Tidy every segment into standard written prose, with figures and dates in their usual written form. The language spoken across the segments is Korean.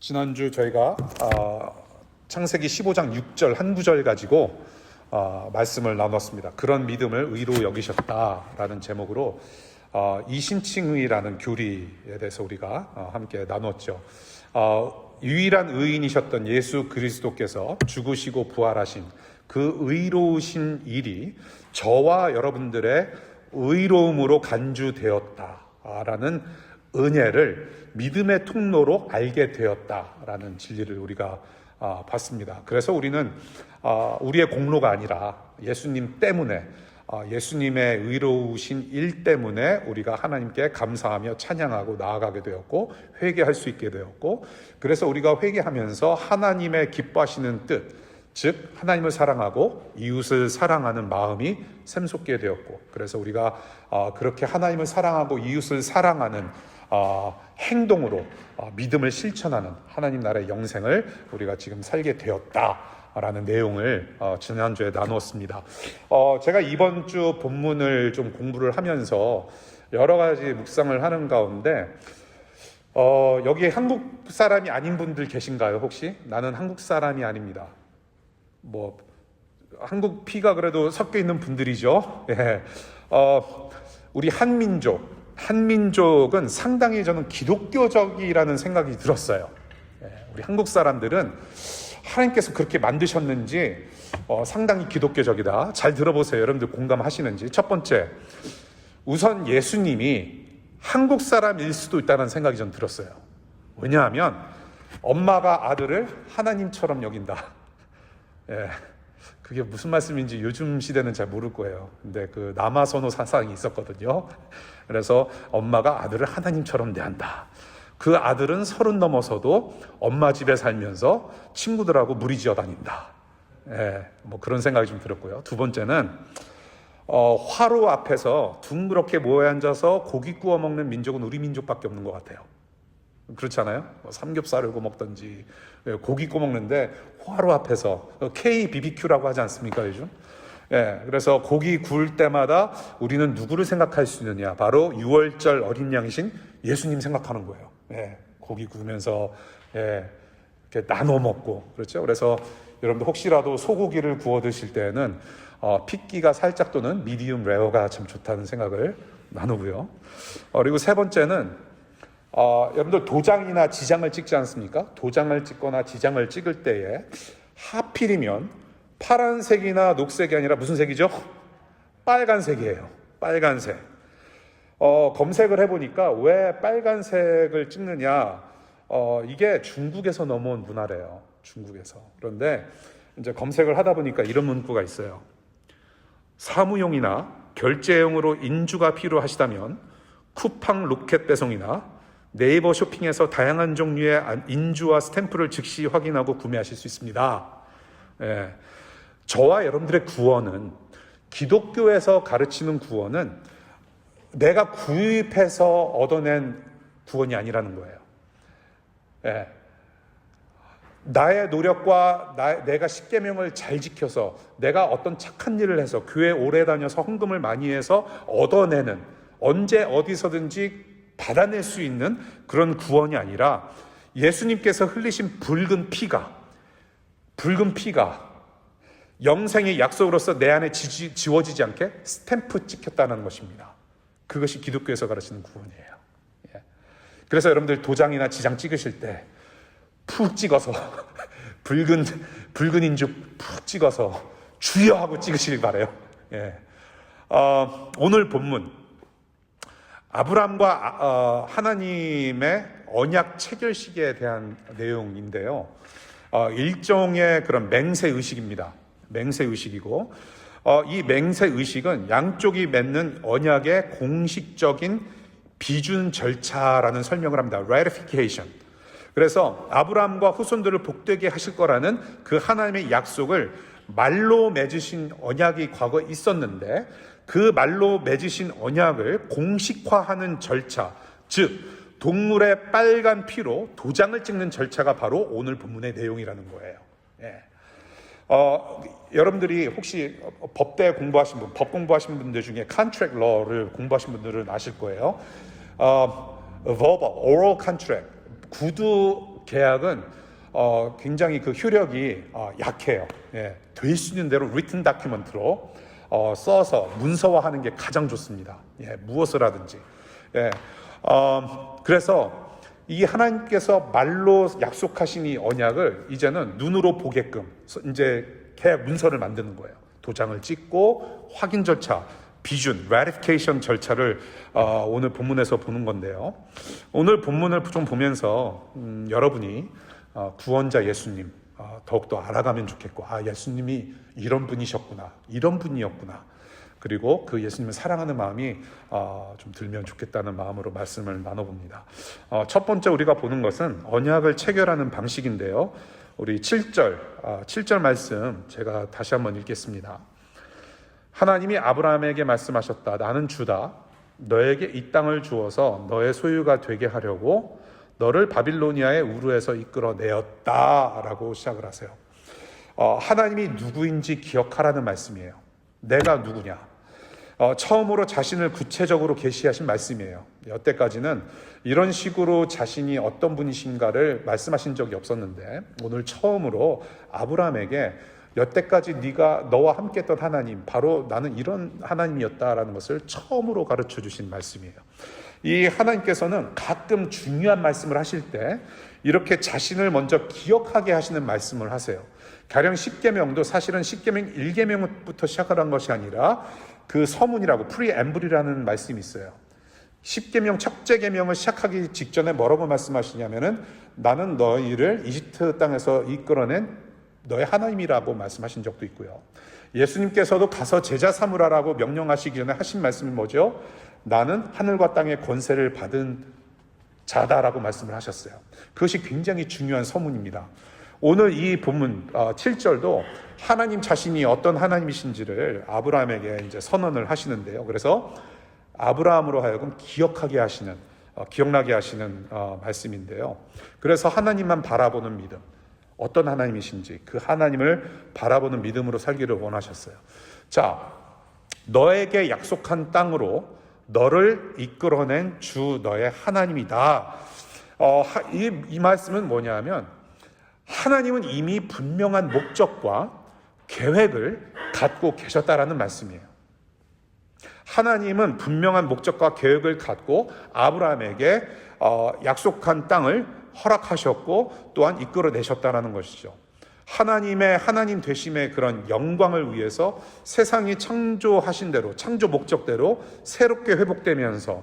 지난주 저희가 창세기 15장 6절 한 구절 가지고 말씀을 나눴습니다. 그런 믿음을 의로 여기셨다라는 제목으로 이신칭의라는 교리에 대해서 우리가 함께 나눴죠. 유일한 의인이셨던 예수 그리스도께서 죽으시고 부활하신 그 의로우신 일이 저와 여러분들의 의로움으로 간주되었다라는 은혜를 믿음의 통로로 알게 되었다라는 진리를 우리가 봤습니다. 그래서 우리는 우리의 공로가 아니라 예수님 때문에 예수님의 의로우신 일 때문에 우리가 하나님께 감사하며 찬양하고 나아가게 되었고 회개할 수 있게 되었고, 그래서 우리가 회개하면서 하나님의 기뻐하시는 뜻, 즉 하나님을 사랑하고 이웃을 사랑하는 마음이 샘솟게 되었고, 그래서 우리가 그렇게 하나님을 사랑하고 이웃을 사랑하는 행동으로 믿음을 실천하는 하나님 나라의 영생을 우리가 지금 살게 되었다라는 내용을 지난주에 나누었습니다. 제가 이번 주 본문을 좀 공부를 하면서 여러 가지 묵상을 하는 가운데 여기에 한국 사람이 아닌 분들 계신가요? 혹시? 나는 한국 사람이 아닙니다. 한국 피가 그래도 섞여 있는 분들이죠. 예. 우리 한민족은 상당히 저는 기독교적이라는 생각이 들었어요. 예. 우리 한국 사람들은 하나님께서 그렇게 만드셨는지 상당히 기독교적이다. 잘 들어보세요. 여러분들 공감하시는지. 첫 번째, 우선 예수님이 한국 사람일 수도 있다는 생각이 전 들었어요. 왜냐하면 엄마가 아들을 하나님처럼 여긴다. 예, 그게 무슨 말씀인지 요즘 시대는 잘 모를 거예요. 근데 그 남아선호 사상이 있었거든요. 그래서 엄마가 아들을 하나님처럼 대한다. 그 아들은 30 넘어서도 엄마 집에 살면서 친구들하고 무리지어 다닌다. 예, 그런 생각이 좀 들었고요. 두 번째는 화로 앞에서 둥그렇게 모여 앉아서 고기 구워 먹는 민족은 우리 민족밖에 없는 것 같아요. 그렇잖아요. 삼겹살을 구워 먹든지 고기 구워 먹는데 화로 앞에서 KBBQ라고 하지 않습니까 요즘? 예, 그래서 고기 구울 때마다 우리는 누구를 생각할 수 있느냐? 바로 6월절 어린 양이신 예수님 생각하는 거예요. 예, 고기 구우면서 이렇게 나눠 먹고, 그렇죠? 그래서 여러분들 혹시라도 소고기를 구워 드실 때는 핏기가 살짝 도는 미디움 레어가 참 좋다는 생각을 나누고요. 그리고 세 번째는 여러분들 도장이나 지장을 찍지 않습니까? 도장을 찍거나 지장을 찍을 때에 하필이면 파란색이나 녹색이 아니라 무슨 색이죠? 빨간색이에요. 빨간색. 검색을 해보니까 왜 빨간색을 찍느냐? 이게 중국에서 넘어온 문화래요. 중국에서. 그런데 이제 검색을 하다 보니까 이런 문구가 있어요. 사무용이나 결제용으로 인주가 필요하시다면 쿠팡 로켓 배송이나 네이버 쇼핑에서 다양한 종류의 인주와 스탬프를 즉시 확인하고 구매하실 수 있습니다. 예. 저와 여러분들의 구원은, 기독교에서 가르치는 구원은 내가 구입해서 얻어낸 구원이 아니라는 거예요. 예. 나의 노력과 내가 십계명을 잘 지켜서 내가 어떤 착한 일을 해서 교회 오래 다녀서 헌금을 많이 해서 얻어내는, 언제 어디서든지 받아낼 수 있는 그런 구원이 아니라 예수님께서 흘리신 붉은 피가 영생의 약속으로서 내 안에 지워지지 않게 스탬프 찍혔다는 것입니다. 그것이 기독교에서 가르치는 구원이에요. 예. 그래서 여러분들 도장이나 지장 찍으실 때 푹 찍어서 붉은 인죽 푹 찍어서 주여 하고 찍으시길 바라요. 예. 오늘 본문 아브라함과 하나님의 언약 체결식에 대한 내용인데요. 일종의 그런 맹세의식입니다. 맹세의식이고, 이 맹세의식은 양쪽이 맺는 언약의 공식적인 비준 절차라는 설명을 합니다. ratification. 그래서 아브라함과 후손들을 복되게 하실 거라는 그 하나님의 약속을 말로 맺으신 언약이 과거에 있었는데, 그 말로 맺으신 언약을 공식화하는 절차, 즉 동물의 빨간 피로 도장을 찍는 절차가 바로 오늘 본문의 내용이라는 거예요. 예. 여러분들이 혹시 법대 공부하신 분, 법 공부하신 분들 중에 contract law를 공부하신 분들은 아실 거예요. verbal, oral contract, 구두 계약은 굉장히 그 효력이 약해요. 예, 될 수 있는 대로 written document로 써서 문서화하는 게 가장 좋습니다. 예, 무엇을 하든지. 예, 그래서 이 하나님께서 말로 약속하신 이 언약을 이제는 눈으로 보게끔 이제 계약 문서를 만드는 거예요. 도장을 찍고 확인 절차, 비준, ratification 절차를 오늘 본문에서 보는 건데요. 오늘 본문을 좀 보면서 여러분이 구원자 예수님 더욱더 알아가면 좋겠고, 예수님이 이런 분이셨구나, 이런 분이었구나, 그리고 그 예수님을 사랑하는 마음이 좀 들면 좋겠다는 마음으로 말씀을 나눠봅니다. 첫 번째 우리가 보는 것은 언약을 체결하는 방식인데요. 우리 7절 말씀 제가 다시 한번 읽겠습니다. 하나님이 아브라함에게 말씀하셨다. 나는 주다. 너에게 이 땅을 주어서 너의 소유가 되게 하려고 너를 바빌로니아의 우르에서 이끌어내었다 라고 시작을 하세요. 하나님이 누구인지 기억하라는 말씀이에요. 내가 누구냐. 처음으로 자신을 구체적으로 계시하신 말씀이에요. 여태까지는 이런 식으로 자신이 어떤 분이신가를 말씀하신 적이 없었는데 오늘 처음으로 아브라함에게 여태까지 네가 너와 함께 했던 하나님, 바로 나는 이런 하나님이었다라는 것을 처음으로 가르쳐 주신 말씀이에요. 이 하나님께서는 가끔 중요한 말씀을 하실 때 이렇게 자신을 먼저 기억하게 하시는 말씀을 하세요. 가령 10계명도 사실은 10계명 1계명부터 시작을 한 것이 아니라 그 서문이라고 프리엠블이라는 말씀이 있어요. 10계명 첫째 계명을 시작하기 직전에 뭐라고 말씀하시냐면은 나는 너희를 이집트 땅에서 이끌어낸 너의 하나님이라고 말씀하신 적도 있고요. 예수님께서도 가서 제자 삼으라라고 명령하시기 전에 하신 말씀이 뭐죠? 나는 하늘과 땅의 권세를 받은 자다라고 말씀을 하셨어요. 그것이 굉장히 중요한 서문입니다. 오늘 이 본문 7절도 하나님 자신이 어떤 하나님이신지를 아브라함에게 이제 선언을 하시는데요. 그래서 아브라함으로 하여금 기억하게 하시는, 기억나게 하시는 말씀인데요. 그래서 하나님만 바라보는 믿음, 어떤 하나님이신지 그 하나님을 바라보는 믿음으로 살기를 원하셨어요. 자, 너에게 약속한 땅으로 너를 이끌어낸 주 너의 하나님이다. 이 말씀은 뭐냐면 하나님은 이미 분명한 목적과 계획을 갖고 계셨다라는 말씀이에요. 하나님은 분명한 목적과 계획을 갖고 아브라함에게 약속한 땅을 허락하셨고 또한 이끌어내셨다라는 것이죠. 하나님의 하나님 되심의 그런 영광을 위해서 세상이 창조하신 대로, 창조 목적대로 새롭게 회복되면서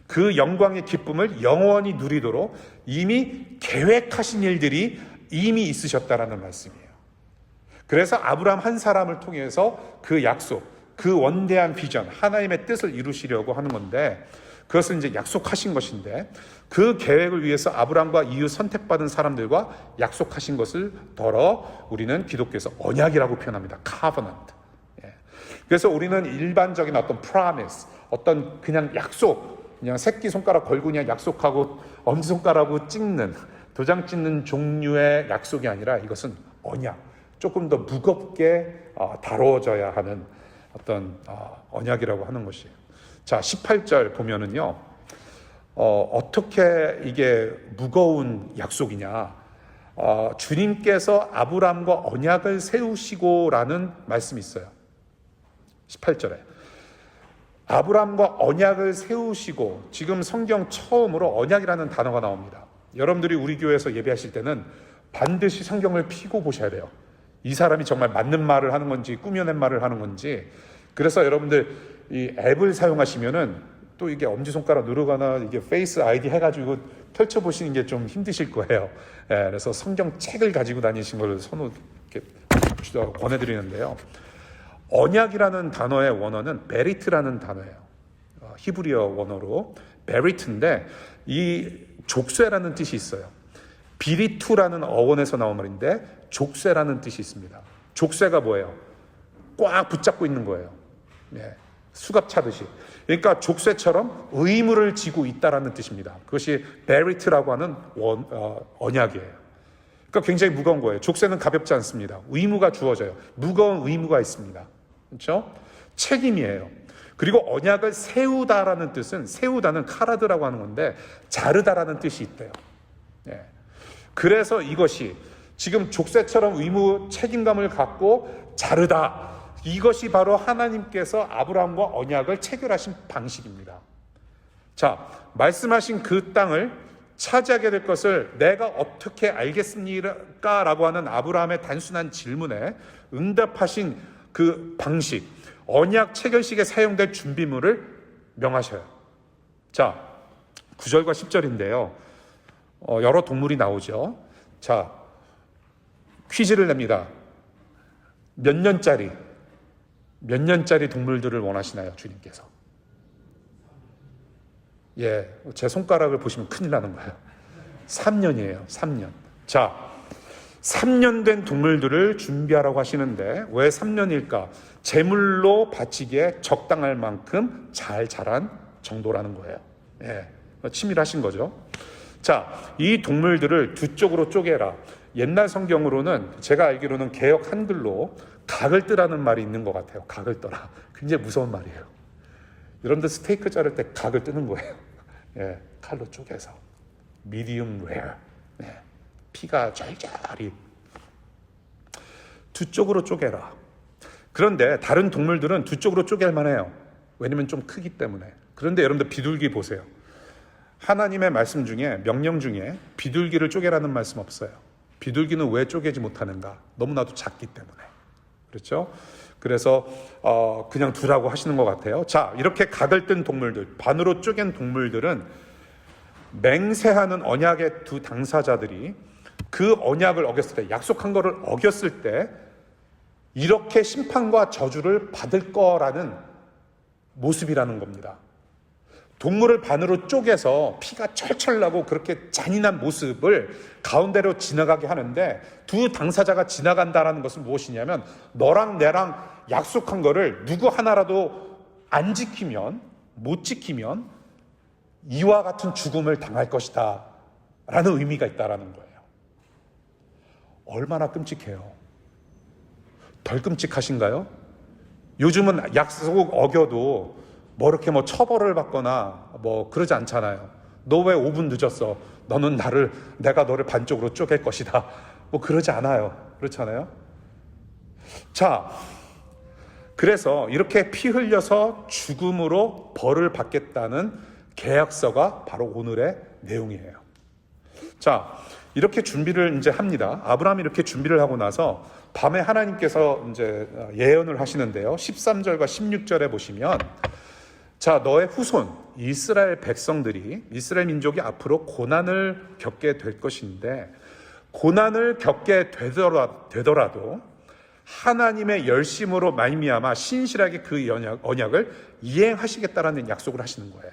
그 영광의 기쁨을 영원히 누리도록 이미 계획하신 일들이 이미 있으셨다라는 말씀이에요. 그래서 아브라함 한 사람을 통해서 그 약속, 그 원대한 비전, 하나님의 뜻을 이루시려고 하는 건데 그것을 이제 약속하신 것인데 그 계획을 위해서 아브라함과 이후 선택받은 사람들과 약속하신 것을 더러 우리는 기독교에서 언약이라고 표현합니다. covenant. 그래서 우리는 일반적인 어떤 promise, 어떤 그냥 약속, 그냥 새끼손가락 걸고 그냥 약속하고 엄지손가락으로 찍는, 도장 찍는 종류의 약속이 아니라 이것은 언약, 조금 더 무겁게 다뤄져야 하는 어떤 언약이라고 하는 것이에요. 자, 18절 보면은요, 어떻게 이게 무거운 약속이냐. 주님께서 아브라함과 언약을 세우시고라는 말씀이 있어요. 18절에. 아브라함과 언약을 세우시고, 지금 성경 처음으로 언약이라는 단어가 나옵니다. 여러분들이 우리 교회에서 예배하실 때는 반드시 성경을 피고 보셔야 돼요. 이 사람이 정말 맞는 말을 하는 건지 꾸며낸 말을 하는 건지. 그래서 여러분들 이 앱을 사용하시면은 또 이게 엄지손가락 누르거나 이게 페이스 아이디 해가지고 펼쳐보시는 게 좀 힘드실 거예요. 그래서 성경책을 가지고 다니신 걸 이렇게 권해드리는데요. 언약이라는 단어의 원어는 베리트라는 단어예요. 히브리어 원어로 베리트인데 이 족쇄라는 뜻이 있어요. 비리투라는 어원에서 나온 말인데 족쇄라는 뜻이 있습니다. 족쇄가 뭐예요? 꽉 붙잡고 있는 거예요. 수갑 차듯이. 그러니까 족쇄처럼 의무를 지고 있다라는 뜻입니다. 그것이 베리트라고 하는 언약이에요. 그러니까 굉장히 무거운 거예요. 족쇄는 가볍지 않습니다. 의무가 주어져요. 무거운 의무가 있습니다. 그렇죠? 책임이에요. 그리고 언약을 세우다라는 뜻은, 세우다는 카라드라고 하는 건데 자르다라는 뜻이 있대요. 그래서 이것이 지금 족쇄처럼 의무 책임감을 갖고 자르다. 이것이 바로 하나님께서 아브라함과 언약을 체결하신 방식입니다. 자, 말씀하신 그 땅을 차지하게 될 것을 내가 어떻게 알겠습니까? 라고 하는 아브라함의 단순한 질문에 응답하신 그 방식, 언약 체결식에 사용될 준비물을 명하셔요. 자, 9절과 10절인데요. 여러 동물이 나오죠. 자, 퀴즈를 냅니다. 몇 년짜리 동물들을 원하시나요, 주님께서? 예, 제 손가락을 보시면 큰일 나는 거예요. 3년이에요, 3년. 자, 3년 된 동물들을 준비하라고 하시는데 왜 3년일까? 제물로 바치기에 적당할 만큼 잘 자란 정도라는 거예요. 예, 치밀하신 거죠. 자, 이 동물들을 두 쪽으로 쪼개라. 옛날 성경으로는 제가 알기로는 개역 한글로 각을 뜨라는 말이 있는 것 같아요. 각을 떠라. 굉장히 무서운 말이에요. 여러분들 스테이크 자를 때 각을 뜨는 거예요. 예, 칼로 쪼개서 미디움 레어. 예, 피가 짤짤이 두 쪽으로 쪼개라. 그런데 다른 동물들은 두 쪽으로 쪼갤 만해요. 왜냐면 좀 크기 때문에. 그런데 여러분들 비둘기 보세요. 하나님의 말씀 중에, 명령 중에 비둘기를 쪼개라는 말씀 없어요. 비둘기는 왜 쪼개지 못하는가? 너무나도 작기 때문에. 그렇죠? 그래서 그냥 두라고 하시는 것 같아요. 자, 이렇게 각을 뜬 동물들, 반으로 쪼갠 동물들은 맹세하는 언약의 두 당사자들이 그 언약을 어겼을 때, 약속한 거를 어겼을 때 이렇게 심판과 저주를 받을 거라는 모습이라는 겁니다. 동물을 반으로 쪼개서 피가 철철 나고 그렇게 잔인한 모습을 가운데로 지나가게 하는데, 두 당사자가 지나간다는 것은 무엇이냐면 너랑 내랑 약속한 거를 누구 하나라도 안 지키면, 못 지키면 이와 같은 죽음을 당할 것이다 라는 의미가 있다라는 거예요. 얼마나 끔찍해요. 덜 끔찍하신가요? 요즘은 약속 어겨도 뭐 이렇게 뭐 처벌을 받거나 뭐 그러지 않잖아요. 너 왜 5분 늦었어? 너는 내가 너를 반쪽으로 쪼갤 것이다. 뭐 그러지 않아요. 그렇잖아요. 자, 그래서 이렇게 피 흘려서 죽음으로 벌을 받겠다는 계약서가 바로 오늘의 내용이에요. 자, 이렇게 준비를 이제 합니다. 아브라함이 이렇게 준비를 하고 나서 밤에 하나님께서 이제 예언을 하시는데요. 13절과 16절에 보시면, 자, 너의 후손 이스라엘 백성들이, 이스라엘 민족이 앞으로 고난을 겪게 될 것인데, 고난을 겪게 되더라도 하나님의 열심으로 말미암아 신실하게 그 언약을 이행하시겠다라는 약속을 하시는 거예요.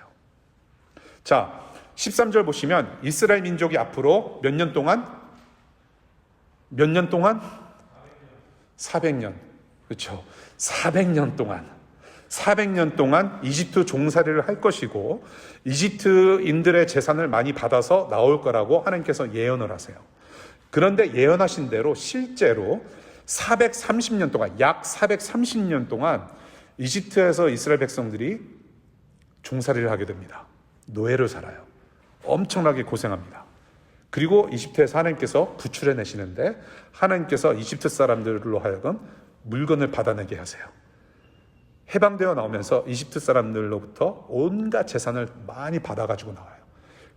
자, 13절 보시면 이스라엘 민족이 앞으로 몇 년 동안? 400년. 그렇죠. 400년 동안 이집트 종살이를 할 것이고, 이집트인들의 재산을 많이 받아서 나올 거라고 하나님께서 예언을 하세요. 그런데 예언하신 대로 실제로 430년 동안, 약 430년 동안 이집트에서 이스라엘 백성들이 종살이를 하게 됩니다. 노예를 살아요. 엄청나게 고생합니다. 그리고 이집트에서 하나님께서 구출해 내시는데, 하나님께서 이집트 사람들로 하여금 물건을 받아내게 하세요. 해방되어 나오면서 이집트 사람들로부터 온갖 재산을 많이 받아가지고 나와요.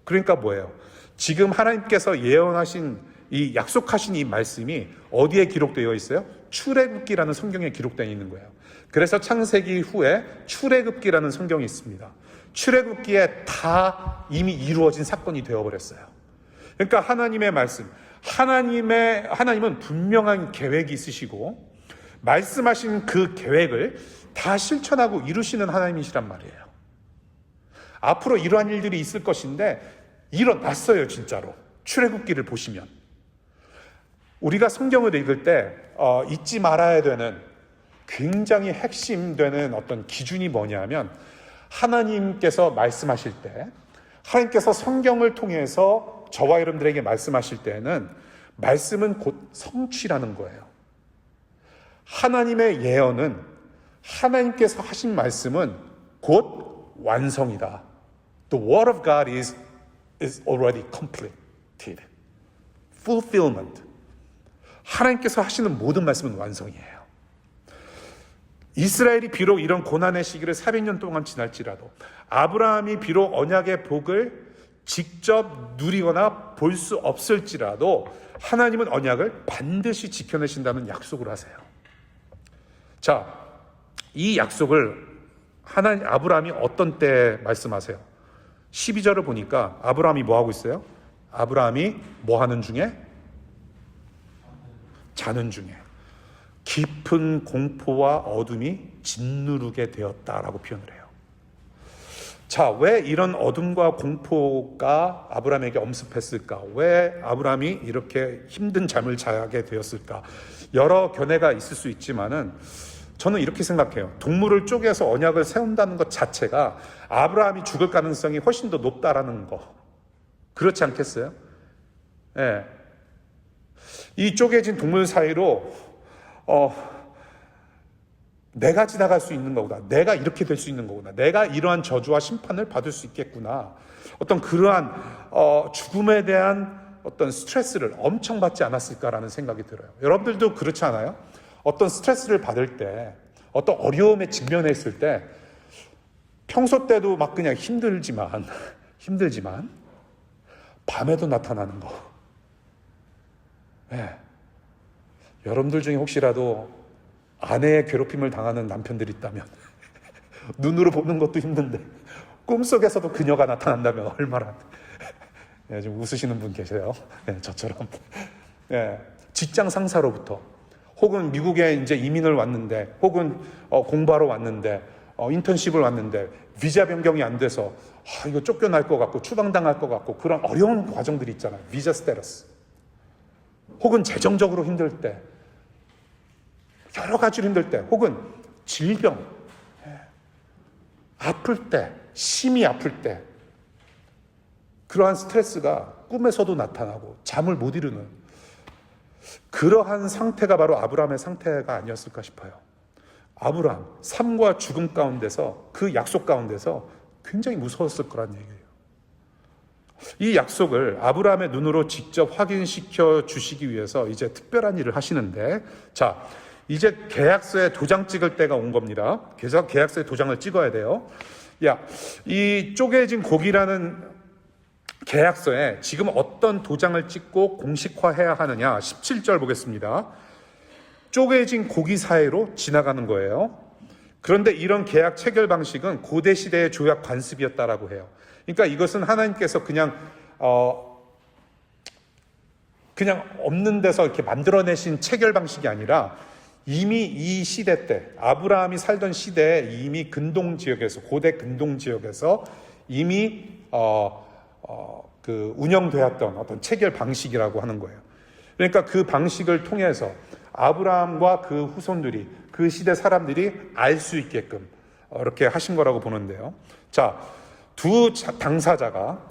그러니까 뭐예요? 지금 하나님께서 예언하신 이 약속하신 이 말씀이 어디에 기록되어 있어요? 출애굽기라는 성경에 기록되어 있는 거예요. 그래서 창세기 후에 출애굽기라는 성경이 있습니다. 출애굽기에 다 이미 이루어진 사건이 되어버렸어요. 그러니까 하나님의 말씀, 하나님은 분명한 계획이 있으시고 말씀하신 그 계획을 다 실천하고 이루시는 하나님이시란 말이에요. 앞으로 이러한 일들이 있을 것인데 일어났어요, 진짜로. 출애굽기를 보시면 우리가 성경을 읽을 때 잊지 말아야 되는 굉장히 핵심되는 어떤 기준이 뭐냐면, 하나님께서 말씀하실 때, 하나님께서 성경을 통해서 저와 여러분들에게 말씀하실 때는 말씀은 곧 성취라는 거예요. 하나님의 예언은, 하나님께서 하신 말씀은 곧 완성이다. The word of God is already completed, fulfillment. 하나님께서 하시는 모든 말씀은 완성이에요. 이스라엘이 비록 이런 고난의 시기를 400년 동안 지날지라도, 아브라함이 비록 언약의 복을 직접 누리거나 볼 수 없을지라도 하나님은 언약을 반드시 지켜내신다는 약속을 하세요. 자, 이 약속을 아브라함이 어떤 때 말씀하세요? 12절을 보니까 아브라함이 뭐 하고 있어요? 아브라함이 뭐 하는 중에? 자는 중에 깊은 공포와 어둠이 짓누르게 되었다라고 표현을 해요. 자, 왜 이런 어둠과 공포가 아브라함에게 엄습했을까? 왜 아브라함이 이렇게 힘든 잠을 자게 되었을까? 여러 견해가 있을 수 있지만은 저는 이렇게 생각해요. 동물을 쪼개서 언약을 세운다는 것 자체가 아브라함이 죽을 가능성이 훨씬 더 높다라는 거. 그렇지 않겠어요? 예. 이 쪼개진 동물 사이로 내가 지나갈 수 있는 거구나. 내가 이렇게 될 수 있는 거구나. 내가 이러한 저주와 심판을 받을 수 있겠구나. 어떤 그러한 죽음에 대한 어떤 스트레스를 엄청 받지 않았을까라는 생각이 들어요. 여러분들도 그렇지 않아요? 어떤 스트레스를 받을 때, 어떤 어려움에 직면했을 때 평소 때도 막 그냥 힘들지만 밤에도 나타나는 거. 네. 여러분들 중에 혹시라도 아내의 괴롭힘을 당하는 남편들이 있다면 눈으로 보는 것도 힘든데 꿈속에서도 그녀가 나타난다면 얼마나. 네, 좀 웃으시는 분 계세요. 네, 저처럼. 네, 직장 상사로부터, 혹은 미국에 이제 이민을 왔는데, 혹은 공부하러 왔는데, 인턴십을 왔는데 비자 변경이 안 돼서 이거 쫓겨날 것 같고 추방당할 것 같고 그런 어려운 과정들이 있잖아요. 비자 스테러스. 혹은 재정적으로 힘들 때, 여러 가지로 힘들 때, 혹은 질병, 아플 때, 심히 아플 때, 그러한 스트레스가 꿈에서도 나타나고 잠을 못 이루는 그러한 상태가 바로 아브라함의 상태가 아니었을까 싶어요. 아브라함, 삶과 죽음 가운데서, 그 약속 가운데서 굉장히 무서웠을 거란 얘기예요. 이 약속을 아브라함의 눈으로 직접 확인시켜 주시기 위해서 이제 특별한 일을 하시는데, 자, 이제 계약서에 도장 찍을 때가 온 겁니다. 그래서 계약서에 도장을 찍어야 돼요. 이 쪼개진 고기라는 계약서에 지금 어떤 도장을 찍고 공식화해야 하느냐, 17절 보겠습니다. 쪼개진 고기 사이로 지나가는 거예요. 그런데 이런 계약 체결 방식은 고대 시대의 조약 관습이었다라고 해요. 그러니까 이것은 하나님께서 그냥 없는 데서 이렇게 만들어내신 체결 방식이 아니라 이미 이 시대 때, 아브라함이 살던 시대에 이미 근동 지역에서, 고대 근동 지역에서 이미 그 운영되었던 어떤 체결 방식이라고 하는 거예요. 그러니까 그 방식을 통해서 아브라함과 그 후손들이, 그 시대 사람들이 알 수 있게끔 이렇게 하신 거라고 보는데요. 자, 두 당사자가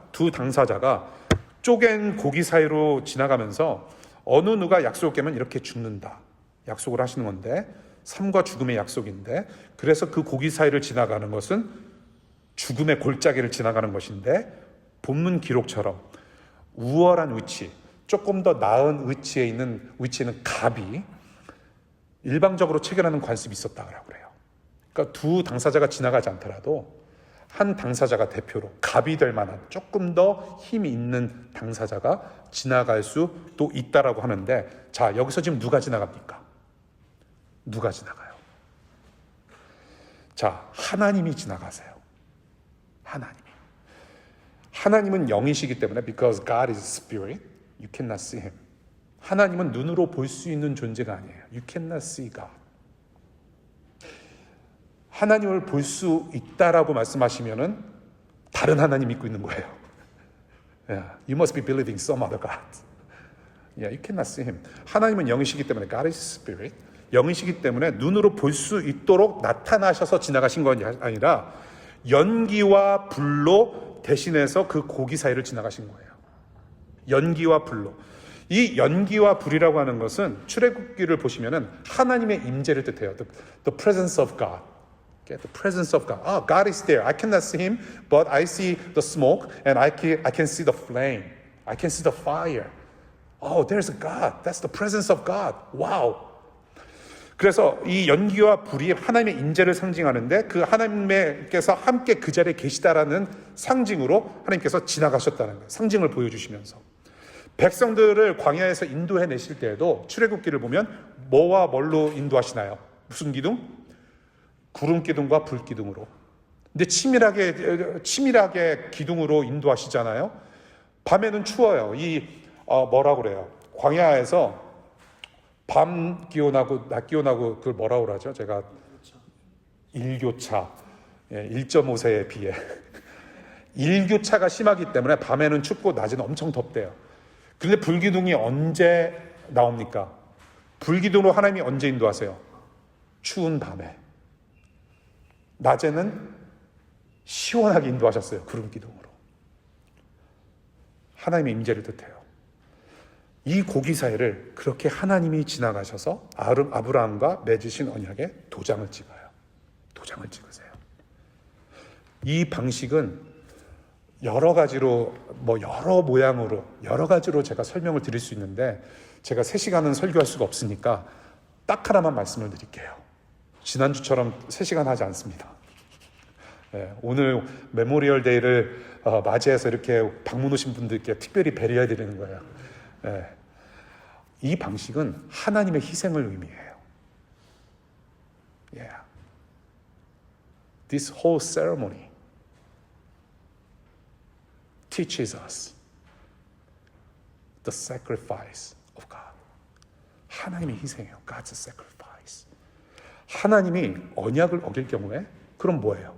쪼갠 고기 사이로 지나가면서 어느 누가 약속을 깨면 이렇게 죽는다, 약속을 하시는 건데, 삶과 죽음의 약속인데, 그래서 그 고기 사이를 지나가는 것은 죽음의 골짜기를 지나가는 것인데, 본문 기록처럼 우월한 위치, 조금 더 나은 위치에는 갑이 일방적으로 체결하는 관습이 있었다고 그래요. 그러니까 두 당사자가 지나가지 않더라도 한 당사자가 대표로 갑이 될 만한 조금 더 힘이 있는 당사자가 지나갈 수도 있다라고 하는데, 자, 여기서 지금 누가 지나갑니까? 누가 지나가요? 자, 하나님이 지나가세요. 하나님은 영이시기 때문에, because God is spirit, you cannot see him. 하나님은 눈으로 볼 수 있는 존재가 아니에요. You cannot see God. 하나님을 볼 수 있다라고 말씀하시면은 다른 하나님 믿고 있는 거예요. Yeah, you must be believing some other God. Yeah, you cannot see him. 하나님은 영이시기 때문에, God is spirit. 영이시기 때문에 눈으로 볼 수 있도록 나타나셔서 지나가신 건 아니라 연기와 불로 대신해서 그 고기 사이를 지나가신 거예요. 연기와 불로. 이 연기와 불이라고 하는 것은 출애굽기를 보시면은 하나님의 임재를 뜻해요. The presence of God. Okay? The presence of God. God is there. I cannot see him, but I see the smoke and I can see the flame. I can see the fire. Oh, there's a God. That's the presence of God. Wow. 그래서 이 연기와 불이 하나님의 인재를 상징하는데 그 하나님께서 함께 그 자리에 계시다라는 상징으로 하나님께서 지나가셨다는 거예요. 상징을 보여주시면서. 백성들을 광야에서 인도해 내실 때에도 출애굽기를 보면 뭐와 뭘로 인도하시나요? 무슨 기둥? 구름 기둥과 불 기둥으로. 근데 치밀하게 기둥으로 인도하시잖아요. 밤에는 추워요. 뭐라고 그래요? 광야에서 밤 기온하고 낮 기온하고 그걸 뭐라고 그러죠? 제가 일교차. 1.5세에 비해. 일교차가 심하기 때문에 밤에는 춥고 낮에는 엄청 덥대요. 그런데 불기둥이 언제 나옵니까? 불기둥으로 하나님이 언제 인도하세요? 추운 밤에. 낮에는 시원하게 인도하셨어요. 구름기둥으로. 하나님의 임재를 뜻해요. 이 고기 사이를 그렇게 하나님이 지나가셔서 아브라함과 맺으신 언약에 도장을 찍어요. 도장을 찍으세요. 이 방식은 여러 가지로 여러 모양으로 여러 가지로 제가 설명을 드릴 수 있는데 제가 3시간은 설교할 수가 없으니까 딱 하나만 말씀을 드릴게요. 지난주처럼 3시간 하지 않습니다. 오늘 메모리얼 데이를 맞이해서 이렇게 방문 오신 분들께 특별히 배려해 드리는 거예요. 이 방식은 하나님의 희생을 의미해요. Yeah. This whole ceremony teaches us the sacrifice of God. 하나님의 희생이에요. God's sacrifice. 하나님이 언약을 어길 경우에 그럼 뭐예요?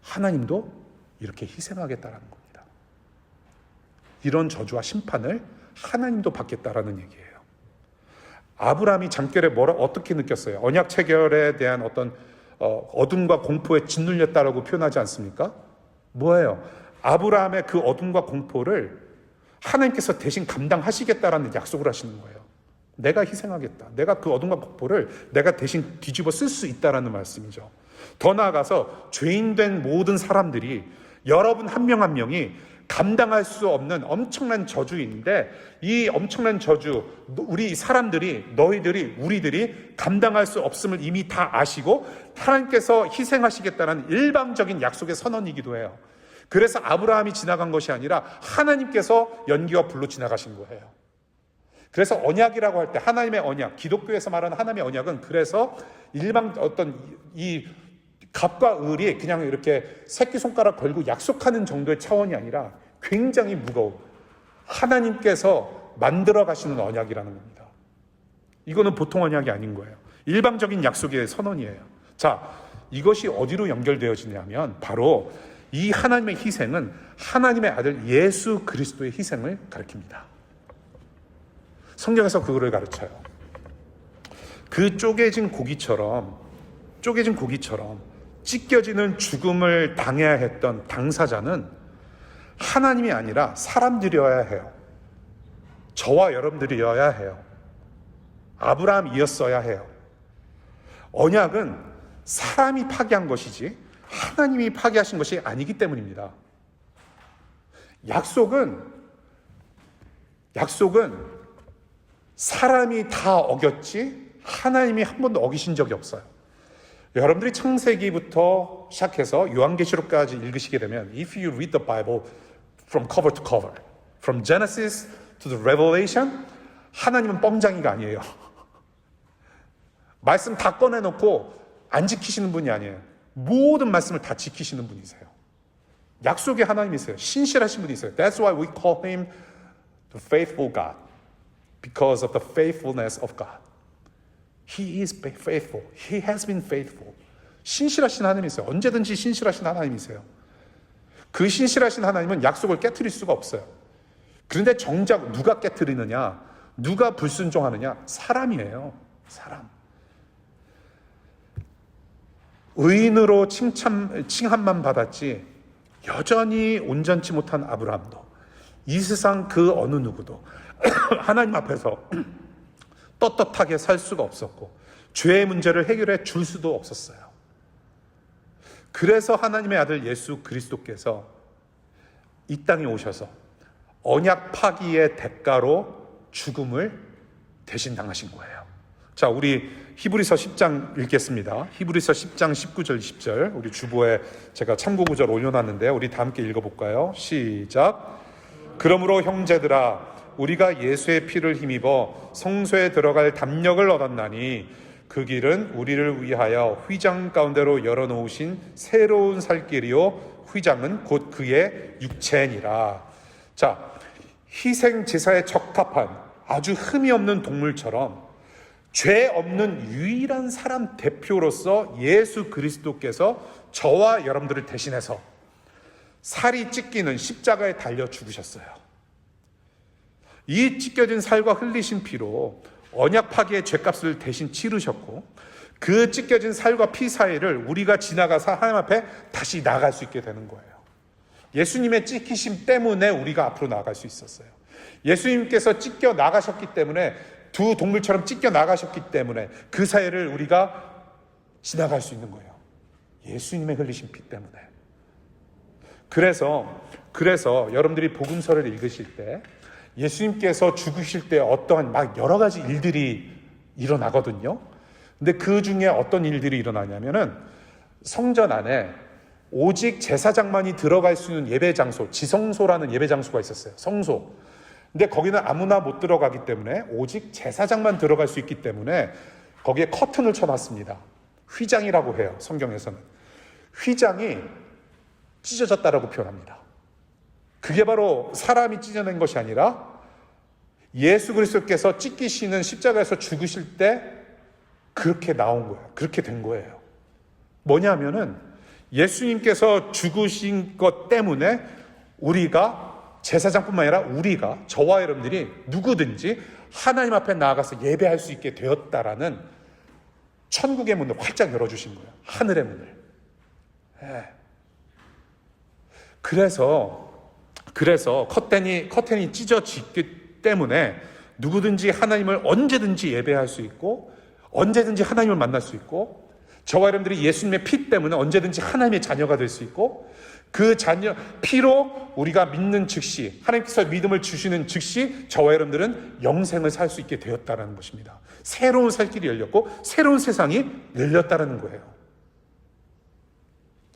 하나님도 이렇게 희생하겠다라는 겁니다. 이런 저주와 심판을 하나님도 받겠다라는 얘기예요. 아브라함이 잠결에 어떻게 느꼈어요? 언약 체결에 대한 어떤 어둠과 공포에 짓눌렸다라고 표현하지 않습니까? 뭐예요? 아브라함의 그 어둠과 공포를 하나님께서 대신 감당하시겠다라는 약속을 하시는 거예요. 내가 희생하겠다. 내가 그 어둠과 공포를 내가 대신 뒤집어 쓸 수 있다라는 말씀이죠. 더 나아가서 죄인된 모든 사람들이 여러분 한 명 한 명이 감당할 수 없는 엄청난 저주인데 이 엄청난 저주 우리 사람들이 너희들이 우리들이 감당할 수 없음을 이미 다 아시고 하나님께서 희생하시겠다는 일방적인 약속의 선언이기도 해요. 그래서 아브라함이 지나간 것이 아니라 하나님께서 연기와 불로 지나가신 거예요. 그래서 언약이라고 할 때 하나님의 언약, 기독교에서 말하는 하나님의 언약은 그래서 일방 어떤 이 갑과 을이 그냥 이렇게 새끼손가락 걸고 약속하는 정도의 차원이 아니라 굉장히 무거운 하나님께서 만들어 가시는 언약이라는 겁니다. 이거는 보통 언약이 아닌 거예요. 일방적인 약속의 선언이에요. 자, 이것이 어디로 연결되어지냐면 바로 이 하나님의 희생은 하나님의 아들 예수 그리스도의 희생을 가리킵니다. 성경에서 그거를 가르쳐요. 그 쪼개진 고기처럼 찢겨지는 죽음을 당해야 했던 당사자는 하나님이 아니라 사람들이어야 해요. 저와 여러분들이어야 해요. 아브라함이었어야 해요. 언약은 사람이 파기한 것이지 하나님이 파기하신 것이 아니기 때문입니다. 약속은 사람이 다 어겼지 하나님이 한 번도 어기신 적이 없어요. 여러분들이 창세기부터 시작해서 요한계시록까지 읽으시게 되면 if you read the Bible from cover to cover, from Genesis to the Revelation, 하나님은 뻥장이가 아니에요. 말씀 다 꺼내놓고 안 지키시는 분이 아니에요. 모든 말씀을 다 지키시는 분이세요. 약속의 하나님이세요. 신실하신 분이세요. That's why we call him the faithful God, because of the faithfulness of God. He is faithful. He has been faithful. 신실하신 하나님이세요. 언제든지 신실하신 하나님이세요. 그 신실하신 하나님은 약속을 깨트릴 수가 없어요. 그런데 정작 누가 깨트리느냐? 누가 불순종하느냐? 사람이에요. 사람. 의인으로 칭함만 받았지 여전히 온전치 못한 아브라함도 이 세상 그 어느 누구도 하나님 앞에서 떳떳하게 살 수가 없었고 죄의 문제를 해결해 줄 수도 없었어요. 그래서 하나님의 아들 예수 그리스도께서 이 땅에 오셔서 언약 파기의 대가로 죽음을 대신 당하신 거예요. 자, 우리 히브리서 10장 읽겠습니다. 히브리서 10장 19절 20절 우리 주보에 제가 참고 구절 올려놨는데요. 우리 다 함께 읽어볼까요? 시작. 그러므로 형제들아 우리가 예수의 피를 힘입어 성소에 들어갈 담력을 얻었나니 그 길은 우리를 위하여 휘장 가운데로 열어놓으신 새로운 살 길이요 휘장은 곧 그의 육체니라. 자, 희생 제사에 적합한 아주 흠이 없는 동물처럼 죄 없는 유일한 사람 대표로서 예수 그리스도께서 저와 여러분들을 대신해서 살이 찢기는 십자가에 달려 죽으셨어요. 이 찢겨진 살과 흘리신 피로 언약 파기의 죄값을 대신 치르셨고 그 찢겨진 살과 피 사이를 우리가 지나가서 하나님 앞에 다시 나갈 수 있게 되는 거예요. 예수님의 찢기심 때문에 우리가 앞으로 나아갈 수 있었어요. 예수님께서 찢겨 나가셨기 때문에 두 동물처럼 찢겨 나가셨기 때문에 그 사이를 우리가 지나갈 수 있는 거예요. 예수님의 흘리신 피 때문에. 그래서 여러분들이 복음서를 읽으실 때 예수님께서 죽으실 때 어떠한 막 여러 가지 일들이 일어나거든요. 근데 그 중에 어떤 일들이 일어나냐면은 성전 안에 오직 제사장만이 들어갈 수 있는 예배 장소, 지성소라는 예배 장소가 있었어요. 성소. 근데 거기는 아무나 못 들어가기 때문에 오직 제사장만 들어갈 수 있기 때문에 거기에 커튼을 쳐놨습니다. 휘장이라고 해요. 성경에서는. 휘장이 찢어졌다라고 표현합니다. 그게 바로 사람이 찢어낸 것이 아니라 예수 그리스도께서 찢기시는 십자가에서 죽으실 때 그렇게 나온 거예요. 그렇게 된 거예요. 뭐냐면은 예수님께서 죽으신 것 때문에 우리가 제사장뿐만 아니라 우리가 저와 여러분들이 누구든지 하나님 앞에 나아가서 예배할 수 있게 되었다라는 천국의 문을 활짝 열어주신 거예요. 하늘의 문을. 네. 그래서 커튼이 찢어지기 때문에 누구든지 하나님을 언제든지 예배할 수 있고 언제든지 하나님을 만날 수 있고 저와 여러분들이 예수님의 피 때문에 언제든지 하나님의 자녀가 될 수 있고 그 자녀 피로 우리가 믿는 즉시 하나님께서 믿음을 주시는 즉시 저와 여러분들은 영생을 살 수 있게 되었다는 것입니다. 새로운 살 길이 열렸고 새로운 세상이 열렸다는 거예요.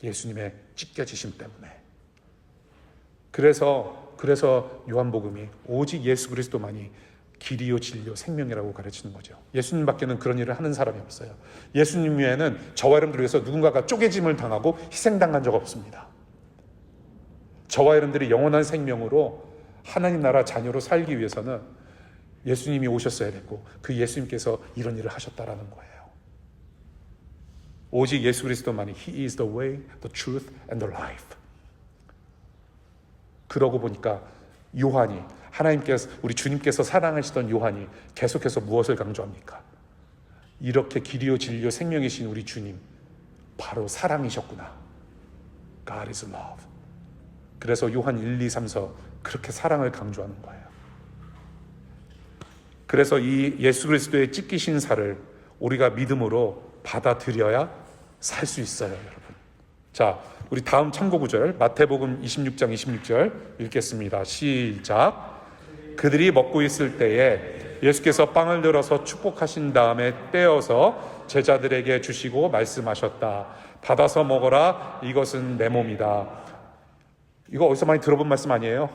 예수님의 찢겨지심 때문에. 그래서 요한복음이 오직 예수 그리스도만이 길이요 진리요 생명이라고 가르치는 거죠. 예수님밖에는 그런 일을 하는 사람이 없어요. 예수님 외에는 저와 여러분들을 위해서 누군가가 쪼개짐을 당하고 희생당한 적 없습니다. 저와 여러분들이 영원한 생명으로 하나님 나라 자녀로 살기 위해서는 예수님이 오셨어야 됐고 그 예수님께서 이런 일을 하셨다라는 거예요. 오직 예수 그리스도만이 He is the way, the truth and the life. 그러고 보니까 요한이 하나님께서 우리 주님께서 사랑하시던 요한이 계속해서 무엇을 강조합니까? 이렇게 길이요 진리요 생명이신 우리 주님 바로 사랑이셨구나. God is love. 그래서 요한 1, 2, 3서 그렇게 사랑을 강조하는 거예요. 그래서 이 예수 그리스도의 찢기신 살을 우리가 믿음으로 받아들여야 살 수 있어요, 여러분. 자, 우리 다음 참고 구절 마태복음 26장 26절 읽겠습니다. 시작. 그들이 먹고 있을 때에 예수께서 빵을 들어서 축복하신 다음에 떼어서 제자들에게 주시고 말씀하셨다. 받아서 먹어라. 이것은 내 몸이다. 이거 어디서 많이 들어본 말씀 아니에요?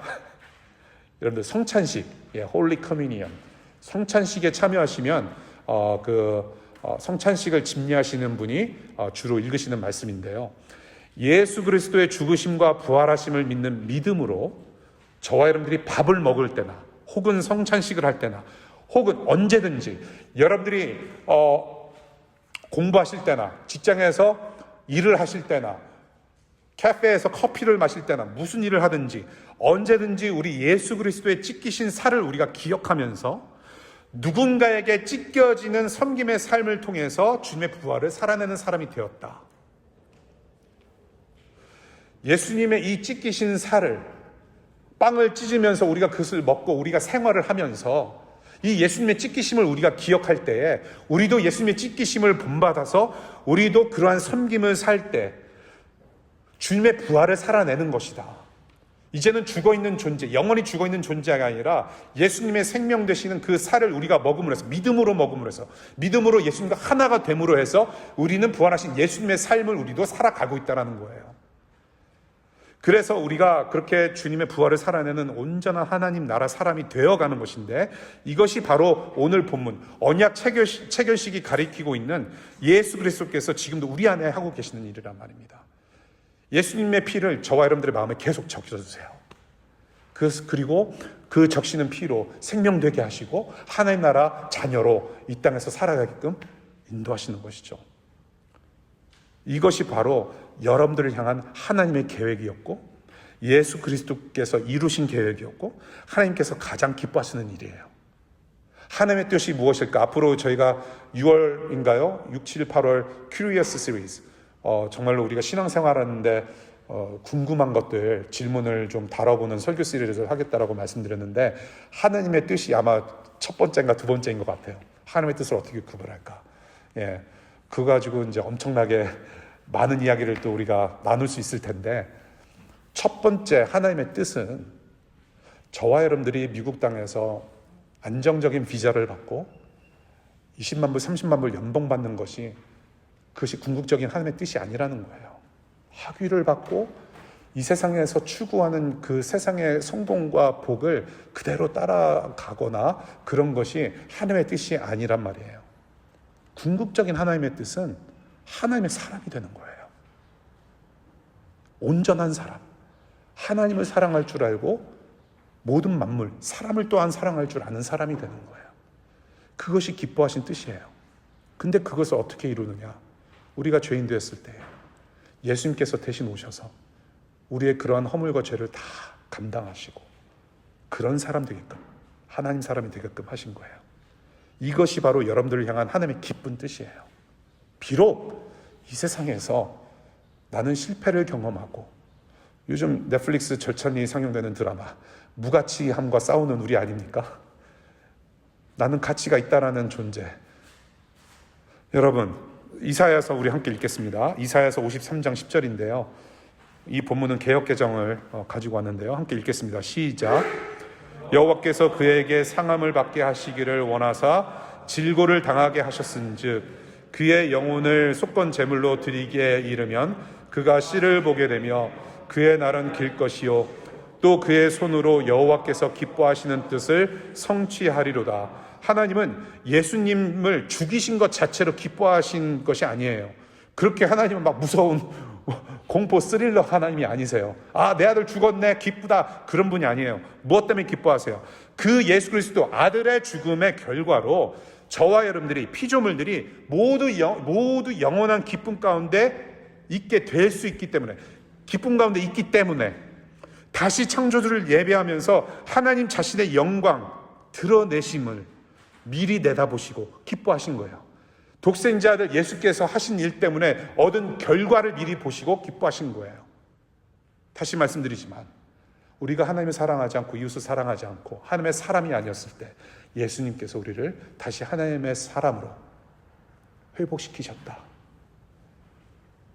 여러분들 성찬식, Holy Communion. 성찬식에 참여하시면 성찬식을 집례하시는 분이 주로 읽으시는 말씀인데요. 예수 그리스도의 죽으심과 부활하심을 믿는 믿음으로 저와 여러분들이 밥을 먹을 때나 혹은 성찬식을 할 때나 혹은 언제든지 여러분들이 공부하실 때나 직장에서 일을 하실 때나 카페에서 커피를 마실 때나 무슨 일을 하든지 언제든지 우리 예수 그리스도의 찢기신 살을 우리가 기억하면서 누군가에게 찢겨지는 섬김의 삶을 통해서 주님의 부활을 살아내는 사람이 되었다. 예수님의 이 찢기신 살을 빵을 찢으면서 우리가 그것을 먹고 우리가 생활을 하면서 이 예수님의 찢기심을 우리가 기억할 때에 우리도 예수님의 찢기심을 본받아서 우리도 그러한 섬김을 살 때 주님의 부활을 살아내는 것이다. 이제는 죽어있는 존재, 영원히 죽어있는 존재가 아니라 예수님의 생명 되시는 그 살을 우리가 먹음으로 해서, 믿음으로 먹음으로 해서, 믿음으로 예수님과 하나가 됨으로 해서 우리는 부활하신 예수님의 삶을 우리도 살아가고 있다는 거예요. 그래서 우리가 그렇게 주님의 부활을 살아내는 온전한 하나님 나라 사람이 되어가는 것인데, 이것이 바로 오늘 본문 언약 체결식이 가리키고 있는 예수 그리스도께서 지금도 우리 안에 하고 계시는 일이란 말입니다. 예수님의 피를 저와 여러분들의 마음에 계속 적셔주세요. 그리고 그 적시는 피로 생명되게 하시고 하나님 나라 자녀로 이 땅에서 살아가게끔 인도하시는 것이죠. 이것이 바로 여러분들을 향한 하나님의 계획이었고, 예수 그리스도께서 이루신 계획이었고, 하나님께서 가장 기뻐하시는 일이에요. 하나님의 뜻이 무엇일까? 앞으로 저희가 6월인가요? 6, 7, 8월 Curious Series, 정말로 우리가 신앙생활하는데 궁금한 것들, 질문을 좀 다뤄보는 설교 시리즈를 하겠다라고 말씀드렸는데, 하나님의 뜻이 아마 첫 번째인가 두 번째인 것 같아요. 하나님의 뜻을 어떻게 구별할까? 예, 그거 가지고 이제 엄청나게 많은 이야기를 또 우리가 나눌 수 있을 텐데, 첫 번째 하나님의 뜻은 저와 여러분들이 미국 땅에서 안정적인 비자를 받고 20만 불, 30만 불 연봉 받는 것이, 그것이 궁극적인 하나님의 뜻이 아니라는 거예요. 학위를 받고 이 세상에서 추구하는 그 세상의 성공과 복을 그대로 따라가거나 그런 것이 하나님의 뜻이 아니란 말이에요. 궁극적인 하나님의 뜻은 하나님의 사람이 되는 거예요. 온전한 사람, 하나님을 사랑할 줄 알고 모든 만물, 사람을 또한 사랑할 줄 아는 사람이 되는 거예요. 그것이 기뻐하신 뜻이에요. 근데 그것을 어떻게 이루느냐? 우리가 죄인 되었을 때 예수님께서 대신 오셔서 우리의 그러한 허물과 죄를 다 감당하시고 그런 사람 되게끔, 하나님 사람이 되게끔 하신 거예요. 이것이 바로 여러분들을 향한 하나님의 기쁜 뜻이에요. 비록 이 세상에서 나는 실패를 경험하고, 요즘 넷플릭스 절찬리 상영되는 드라마 무가치함과 싸우는 우리 아닙니까? 나는 가치가 있다라는 존재. 여러분, 이사야서 우리 함께 읽겠습니다. 이사야서 53장 10절인데요. 이 본문은 개역개정을 가지고 왔는데요. 함께 읽겠습니다. 시작. 여호와께서 그에게 상함을 받게 하시기를 원하사 질고를 당하게 하셨은즉 그의 영혼을 속건 제물로 드리기에 이르면 그가 씨를 보게 되며 그의 날은 길 것이요 또 그의 손으로 여호와께서 기뻐하시는 뜻을 성취하리로다. 하나님은 예수님을 죽이신 것 자체로 기뻐하신 것이 아니에요. 그렇게 하나님은 막 무서운 공포 스릴러 하나님이 아니세요. 아, 내 아들 죽었네, 기쁘다, 그런 분이 아니에요. 무엇 때문에 기뻐하세요? 그 예수 그리스도 아들의 죽음의 결과로 저와 여러분들이, 피조물들이 모두 영원한 기쁨 가운데 있게 될 수 있기 때문에, 기쁨 가운데 있기 때문에 다시 창조주를 예배하면서 하나님 자신의 영광 드러내심을 미리 내다보시고 기뻐하신 거예요. 독생자를 예수께서 하신 일 때문에 얻은 결과를 미리 보시고 기뻐하신 거예요. 다시 말씀드리지만 우리가 하나님을 사랑하지 않고 이웃을 사랑하지 않고 하나님의 사람이 아니었을 때 예수님께서 우리를 다시 하나님의 사람으로 회복시키셨다.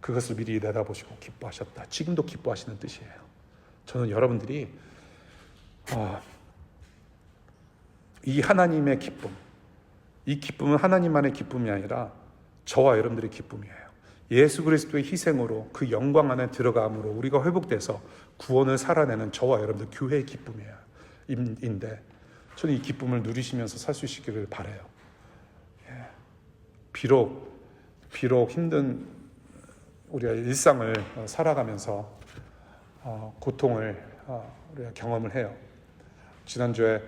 그것을 미리 내다보시고 기뻐하셨다. 지금도 기뻐하시는 뜻이에요. 저는 여러분들이 이 하나님의 기쁨, 이 기쁨은 하나님만의 기쁨이 아니라 저와 여러분들의 기쁨이에요. 예수 그리스도의 희생으로 그 영광 안에 들어감으로 우리가 회복돼서 구원을 살아내는 저와 여러분들 교회의 기쁨이에요. 인데 저는 이 기쁨을 누리시면서 살 수 있기를 바라요. 비록 힘든 우리가 일상을 살아가면서 고통을 우리가 경험을 해요. 지난주에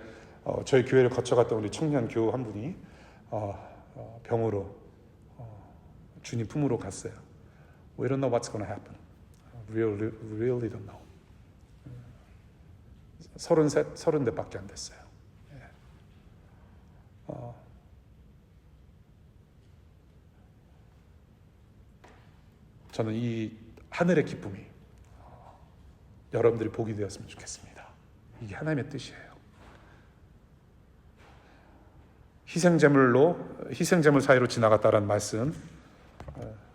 저희 교회를 거쳐갔던 우리 청년 교우 한 분이 병으로 주님 품으로 갔어요. We don't know what's going to happen. Really don't know. 33, 34밖에 안 됐어요. 저는 이 하늘의 기쁨이 여러분들이 복이 되었으면 좋겠습니다. 이게 하나님의 뜻이에요. 희생제물 사이로 지나갔다라는 말씀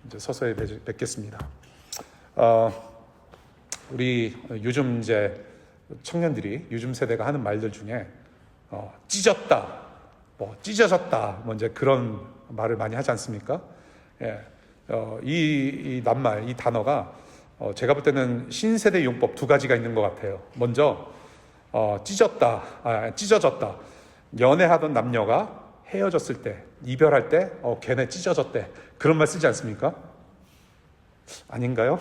이제 서서히 맺겠습니다. 우리 요즘 이제 청년들이 요즘 세대가 하는 말들 중에 찢었다, 찢어졌다, 이제 그런 말을 많이 하지 않습니까? 예, 이 낱말, 이 단어가 제가 볼 때는 신세대 용법 두 가지가 있는 것 같아요. 먼저 찢어졌다. 연애하던 남녀가 헤어졌을 때, 이별할 때, 걔네 찢어졌대. 그런 말 쓰지 않습니까? 아닌가요?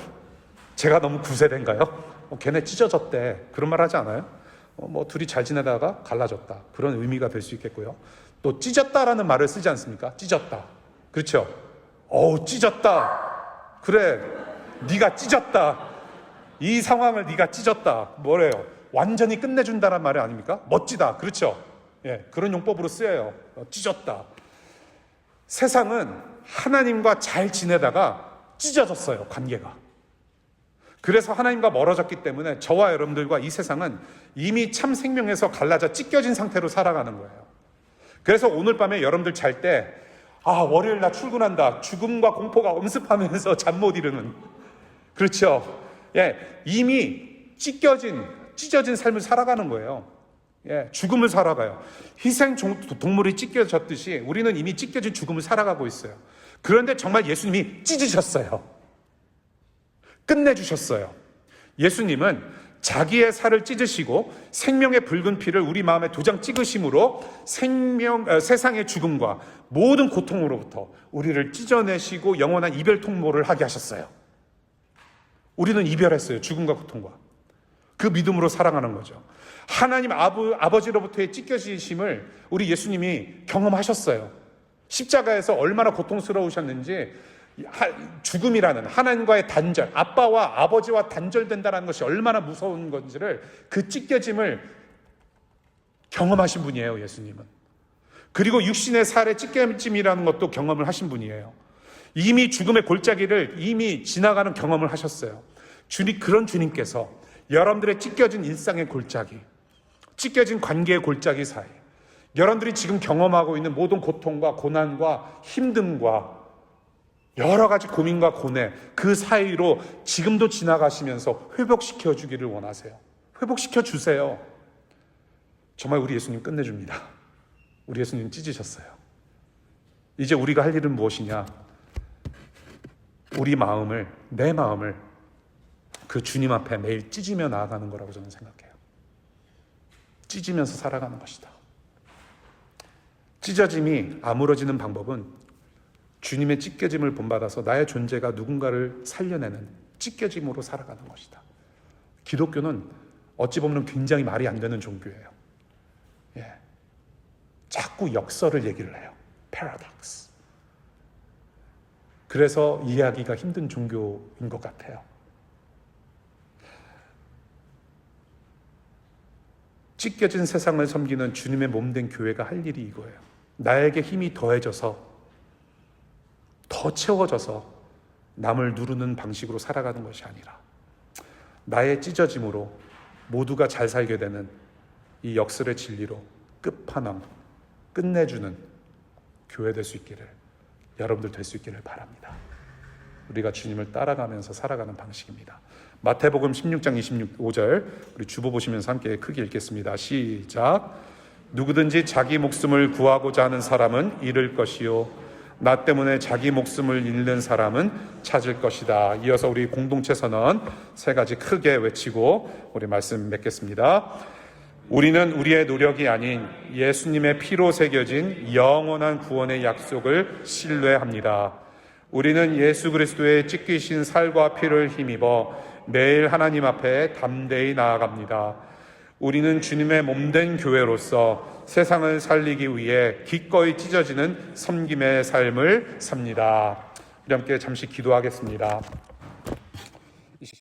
제가 너무 구세대인가요? 걔네 찢어졌대. 그런 말 하지 않아요? 둘이 잘 지내다가 갈라졌다. 그런 의미가 될 수 있겠고요. 또 찢었다라는 말을 쓰지 않습니까? 찢었다. 그렇죠? 찢었다. 그래, 네가 찢었다. 이 상황을 네가 찢었다. 뭐래요? 완전히 끝내준다는 말이 아닙니까? 멋지다. 그렇죠? 예, 그런 용법으로 쓰여요. 찢었다. 세상은 하나님과 잘 지내다가 찢어졌어요, 관계가. 그래서 하나님과 멀어졌기 때문에 저와 여러분들과 이 세상은 이미 참 생명에서 갈라져 찢겨진 상태로 살아가는 거예요. 그래서 오늘 밤에 여러분들 잘 때 월요일 나 출근한다. 죽음과 공포가 엄습하면서 잠 못 이루는. 그렇죠? 예, 이미 찢어진 삶을 살아가는 거예요. 예, 죽음을 살아가요. 희생 동물이 찢겨졌듯이 우리는 이미 찢겨진 죽음을 살아가고 있어요. 그런데 정말 예수님이 찢으셨어요. 끝내주셨어요. 예수님은 자기의 살을 찢으시고 생명의 붉은 피를 우리 마음에 도장 찍으심으로 세상의 죽음과 모든 고통으로부터 우리를 찢어내시고 영원한 이별 통보를 하게 하셨어요. 우리는 이별했어요. 죽음과 고통과. 그 믿음으로 살아가는 거죠. 하나님 아버지로부터의 찢겨지심을 우리 예수님이 경험하셨어요. 십자가에서 얼마나 고통스러우셨는지, 죽음이라는 하나님과의 단절, 아빠와 아버지와 단절된다는 것이 얼마나 무서운 건지를, 그 찢겨짐을 경험하신 분이에요, 예수님은. 그리고 육신의 살의 찢겨짐이라는 것도 경험을 하신 분이에요. 이미 죽음의 골짜기를 이미 지나가는 경험을 하셨어요. 그런 주님께서 여러분들의 찢겨진 일상의 골짜기, 찢겨진 관계의 골짜기 사이, 여러분들이 지금 경험하고 있는 모든 고통과 고난과 힘듦과 여러 가지 고민과 고뇌, 그 사이로 지금도 지나가시면서 회복시켜 주기를 원하세요. 회복시켜 주세요. 정말 우리 예수님 끝내줍니다. 우리 예수님 찢으셨어요. 이제 우리가 할 일은 무엇이냐? 우리 마음을, 내 마음을 그 주님 앞에 매일 찢으며 나아가는 거라고 저는 생각해요. 찢으면서 살아가는 것이다. 찢어짐이 아물어지는 방법은 주님의 찢겨짐을 본받아서 나의 존재가 누군가를 살려내는 찢겨짐으로 살아가는 것이다. 기독교는 어찌 보면 굉장히 말이 안 되는 종교예요. 예. 자꾸 역설을 얘기를 해요. 패러독스. 그래서 이해하기가 힘든 종교인 것 같아요. 찢겨진 세상을 섬기는 주님의 몸된 교회가 할 일이 이거예요. 나에게 힘이 더해져서, 더 채워져서 남을 누르는 방식으로 살아가는 것이 아니라 나의 찢어짐으로 모두가 잘 살게 되는 이 역설의 진리로 끝판왕, 끝내주는 교회 될 수 있기를, 여러분들 될 수 있기를 바랍니다. 우리가 주님을 따라가면서 살아가는 방식입니다. 마태복음 16장 25절 우리 주보 보시면서 함께 크게 읽겠습니다. 시작. 누구든지 자기 목숨을 구하고자 하는 사람은 잃을 것이요 나 때문에 자기 목숨을 잃는 사람은 찾을 것이다. 이어서 우리 공동체 선언 세 가지 크게 외치고 우리 말씀 맺겠습니다. 우리는 우리의 노력이 아닌 예수님의 피로 새겨진 영원한 구원의 약속을 신뢰합니다. 우리는 예수 그리스도의 찢기신 살과 피를 힘입어 매일 하나님 앞에 담대히 나아갑니다. 우리는 주님의 몸된 교회로서 세상을 살리기 위해 기꺼이 찢어지는 섬김의 삶을 삽니다. 우리 함께 잠시 기도하겠습니다.